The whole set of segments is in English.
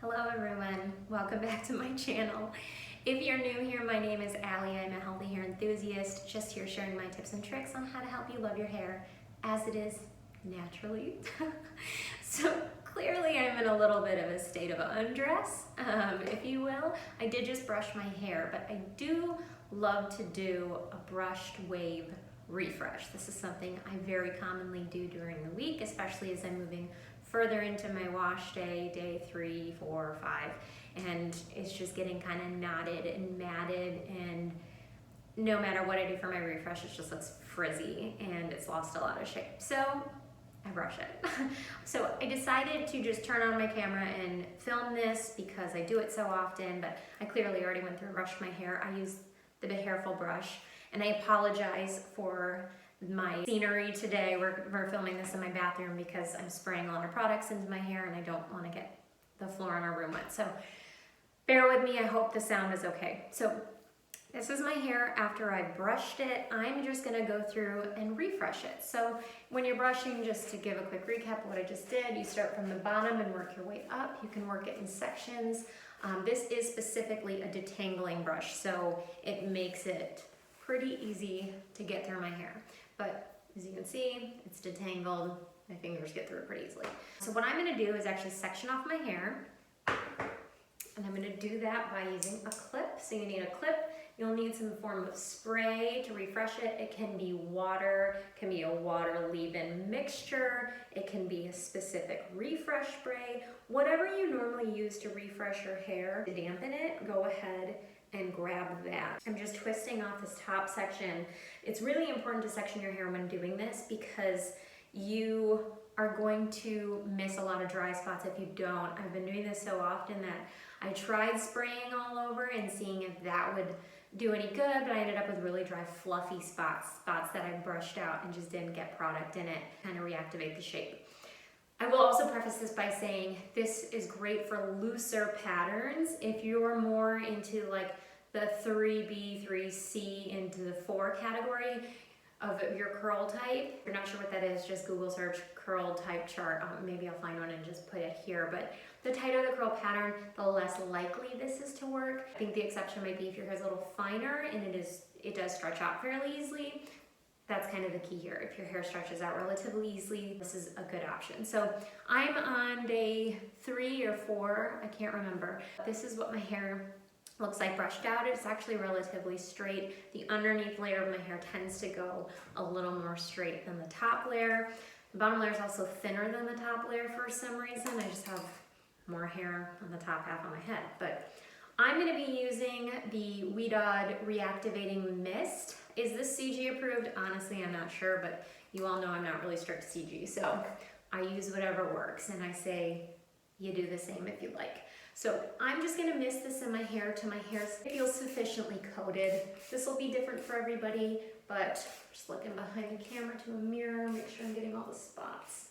Hello everyone, welcome back to my channel. If you're new here, my name is Allie. I'm a healthy hair enthusiast, just here sharing my tips and tricks on how to help you love your hair as it is naturally. So clearly I'm in a little bit of a state of undress, if you will. I did just brush my hair, but I do love to do a brushed wave refresh. This is something I very commonly do during the week, especially as I'm moving further into my wash day, day 3, 4, 5, and it's just getting kind of knotted and matted, and no matter what I do for my refresh, it just looks frizzy and it's lost a lot of shape. So I brush it. So I decided to just turn on my camera and film this because I do it so often, but I clearly already went through and brushed my hair. I used the Behairful brush, and I apologize for my scenery today. We're filming this in my bathroom because I'm spraying a lot of products into my hair and I don't want to get the floor in our room wet. So bear with me, I hope the sound is okay. So this is my hair after I brushed it. I'm just gonna go through and refresh it. So when you're brushing, just to give a quick recap of what I just did, you start from the bottom and work your way up. You can work it in sections. This is specifically a detangling brush, so it makes it pretty easy to get through my hair. But as you can see, it's detangled. My fingers get through it pretty easily. So what I'm gonna do is actually section off my hair. And I'm gonna do that by using a clip. So you need a clip. You'll need some form of spray to refresh it. It can be water, it can be a water leave-in mixture. It can be a specific refresh spray. Whatever you normally use to refresh your hair, to dampen it, go ahead and grab that. I'm just twisting off this top section. It's really important to section your hair when doing this because you are going to miss a lot of dry spots if you don't. I've been doing this so often that I tried spraying all over and seeing if that would do any good, but I ended up with really dry, fluffy spots that I brushed out and just didn't get product in it, kind of reactivate the shape. I will also preface this by saying this is great for looser patterns. If you're more into like the 3B, 3C into the 4 category of your curl type, if you're not sure what that is, just Google search curl type chart. Maybe I'll find one and just put it here. But the tighter the curl pattern, the less likely this is to work. I think the exception might be if your hair is a little finer and it does stretch out fairly easily. That's kind of the key here. If your hair stretches out relatively easily, this is a good option. So I'm on day 3 or 4, I can't remember. This is what my hair looks like brushed out. It's actually relatively straight. The underneath layer of my hair tends to go a little more straight than the top layer. The bottom layer is also thinner than the top layer for some reason. I just have more hair on the top half of my head. But I'm going to be using the Ouidad Reactivating Mist. Is this CG approved? Honestly, I'm not sure, but you all know I'm not really strict CG, so I use whatever works, and I say you do the same if you like. So I'm just going to mist this in my hair till my hair feels sufficiently coated. This will be different for everybody, but just looking behind the camera to a mirror, make sure I'm getting all the spots.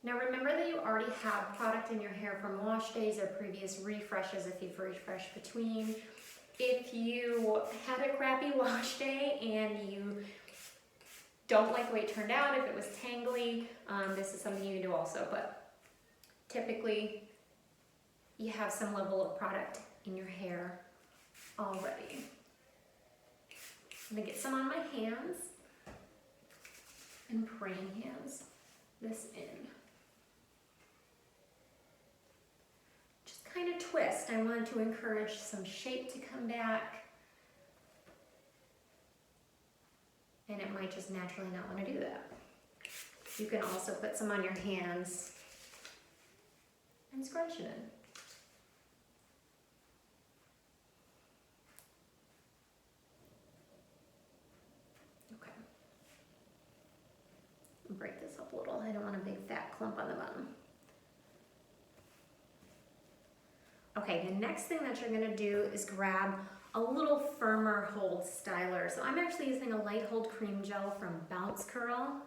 Now remember that you already have product in your hair from wash days or previous refreshes if you've refreshed between. If you had a crappy wash day and you don't like the way it turned out, if it was tangly, this is something you can do also. But typically you have some level of product in your hair already. I'm gonna get some on my hands and praying hands this in. Kind of twist. I want to encourage some shape to come back, and it might just naturally not want to do that. You can also put some on your hands and scrunch it in. Okay. Break this up a little. I don't want a big fat clump on the bottom. Okay, the next thing that you're gonna do is grab a little firmer hold styler. So I'm actually using a light hold cream gel from Bounce Curl.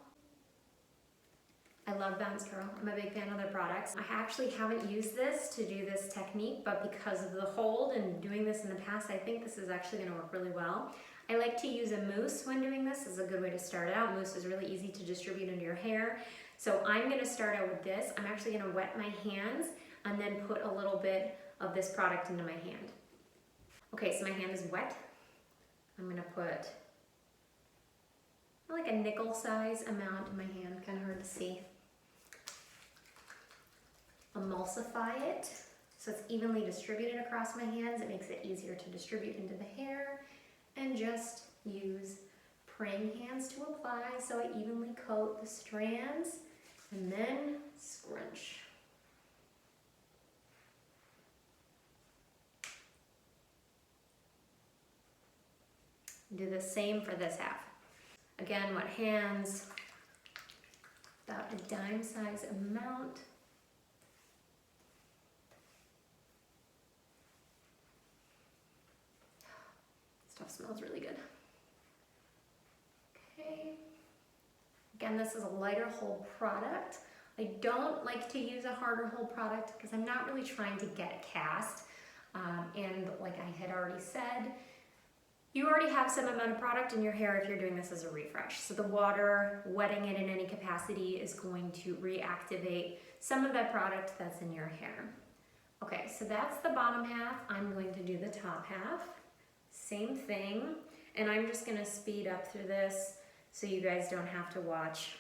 I love Bounce Curl. I'm a big fan of their products. I actually haven't used this to do this technique, but because of the hold and doing this in the past, I think this is actually gonna work really well. I like to use a mousse when doing this. This is a good way to start out. Mousse is really easy to distribute into your hair. So I'm gonna start out with this. I'm actually gonna wet my hands and then put a little bit of this product into my hand. Okay, so my hand is wet. I'm gonna put like a nickel size amount in my hand, kind of hard to see. Emulsify it so it's evenly distributed across my hands. It makes it easier to distribute into the hair, and just use praying hands to apply so I evenly coat the strands, and then scrunch. Do the same for this half. Again, wet hands, about a dime size amount. Stuff smells really good. Okay. Again, this is a lighter hold product. I don't like to use a harder hold product because I'm not really trying to get a cast. And like I had already said, you already have some amount of product in your hair if you're doing this as a refresh. So the water, wetting it in any capacity is going to reactivate some of that product that's in your hair. Okay, so that's the bottom half. I'm going to do the top half. Same thing. And I'm just gonna speed up through this so you guys don't have to watch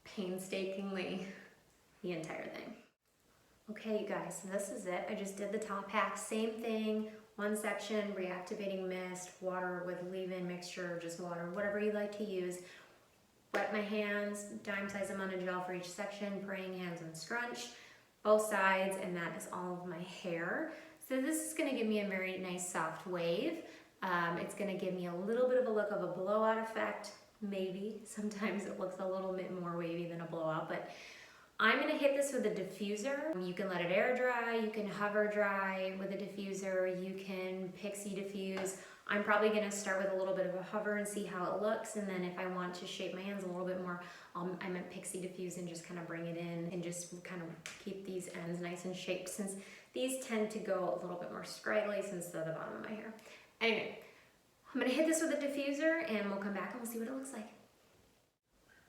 painstakingly the entire thing. Okay, you guys, so this is it. I just did the top half, same thing. One section, Reactivating Mist, water with leave-in mixture, just water, whatever you like to use. Wet my hands, dime size amount of gel for each section, praying hands and scrunch, both sides, and that is all of my hair. So this is gonna give me a very nice soft wave. It's gonna give me a little bit of a look of a blowout effect, maybe. Sometimes it looks a little bit more wavy than a blowout, but I'm gonna hit this with a diffuser. You can let it air dry, you can hover dry with a diffuser, you can pixie diffuse. I'm probably gonna start with a little bit of a hover and see how it looks, and then if I want to shape my hands a little bit more, I might pixie diffuse and just kind of bring it in and just kind of keep these ends nice and shaped, since these tend to go a little bit more scraggly since they're the bottom of my hair. Anyway, I'm gonna hit this with a diffuser and we'll come back and we'll see what it looks like.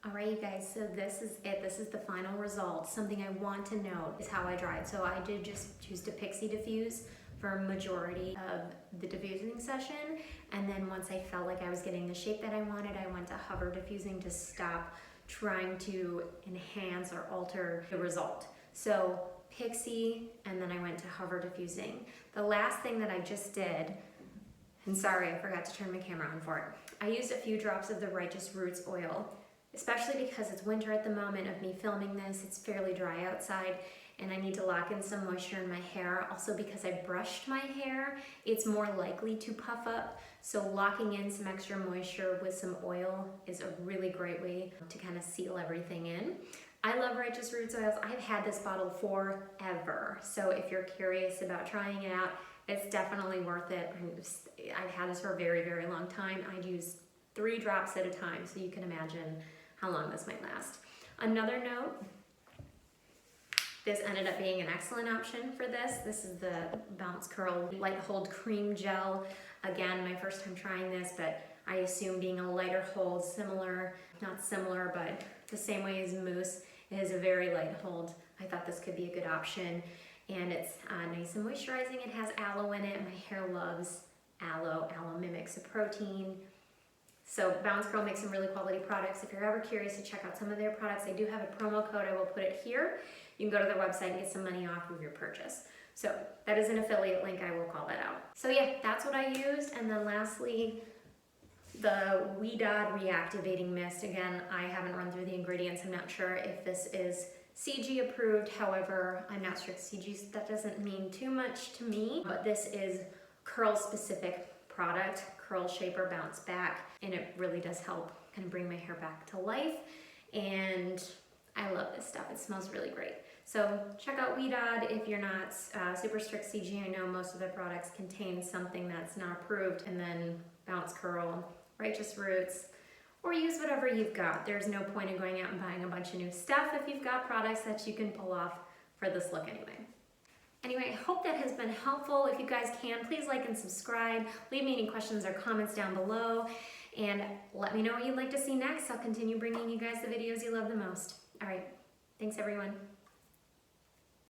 All right, you guys, so this is it. This is the final result. Something I want to note is how I dried. So I did just choose to pixie diffuse for a majority of the diffusing session. And then once I felt like I was getting the shape that I wanted, I went to hover diffusing to stop trying to enhance or alter the result. So pixie, and then I went to hover diffusing. The last thing that I just did, and sorry, I forgot to turn my camera on for it. I used a few drops of the Righteous Roots oil, especially because it's winter at the moment of me filming this. It's fairly dry outside and I need to lock in some moisture in my hair. Also because I brushed my hair, it's more likely to puff up. So locking in some extra moisture with some oil is a really great way to kind of seal everything in. I love Righteous Roots oils. I've had this bottle forever. So if you're curious about trying it out, it's definitely worth it. I've had this for a very, very long time. I'd use 3 drops at a time, so you can imagine how long this might last. Another note, this ended up being an excellent option for this. This is the Bounce Curl Light Hold Cream Gel. Again, my first time trying this, but I assume being a lighter hold, similar, not similar, but the same way as mousse, it is a very light hold. I thought this could be a good option. And it's nice and moisturizing. It has aloe in it. My hair loves aloe. Aloe mimics a protein. So Bounce Curl makes some really quality products. If you're ever curious to check out some of their products, I do have a promo code. I will put it here. You can go to their website and get some money off of your purchase. So that is an affiliate link. I will call that out. So yeah, that's what I used. And then lastly, the Ouidad Reactivating Mist. Again, I haven't run through the ingredients. I'm not sure if this is CG approved. However, I'm not strict CG. That doesn't mean too much to me, but this is curl specific product, curl shaper bounce back, and it really does help kind of bring my hair back to life. And I love this stuff. It smells really great. So check out Ouidad if you're not super strict CG. I know most of their products contain something that's not approved, and then Bounce Curl, Righteous Roots, or use whatever you've got. There's no point in going out and buying a bunch of new stuff if you've got products that you can pull off for this look anyway. Anyway, I hope that has been helpful. If you guys can, please like and subscribe. Leave me any questions or comments down below. And let me know what you'd like to see next. I'll continue bringing you guys the videos you love the most. All right, thanks everyone.